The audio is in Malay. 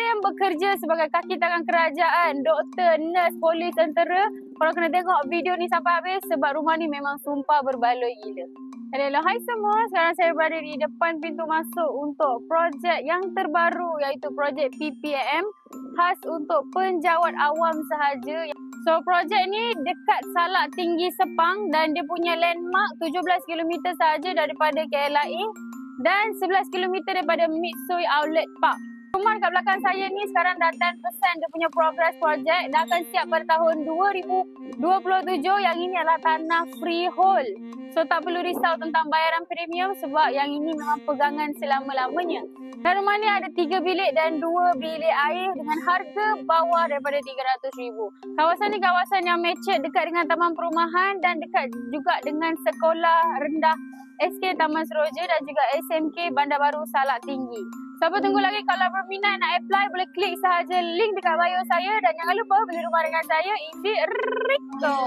Ada yang bekerja sebagai kaki tangan kerajaan, doktor, nurse, polis, tentera. Korang kena tengok video ni sampai habis sebab rumah ni memang sumpah berbaloi gila. Hello, hai semua. Sekarang saya berada di depan pintu masuk untuk projek yang terbaru iaitu projek PPAM khas untuk penjawat awam sahaja. So projek ni dekat Salak Tinggi Sepang dan dia punya landmark 17 km sahaja daripada KLIA dan 11 km daripada Mitsui Outlet Park. Rumah kat belakang saya ni sekarang dah 10% dia punya progress project. Dah akan siap pada tahun 2027. Yang ini adalah tanah freehold. So tak perlu risau tentang bayaran premium sebab yang ini memang pegangan selama-lamanya. Dan rumah ni ada 3 bilik dan 2 bilik air dengan harga bawah daripada RM300,000. Kawasan ni kawasan yang matured, dekat dengan taman perumahan dan dekat juga dengan sekolah rendah SK Taman Seroja dan juga SMK Bandar Baru Salak Tinggi. Siapa tunggu lagi? Kalau berminat nak apply boleh klik sahaja link dekat bio saya dan jangan lupa beli rumah dengan saya, Indi Rico.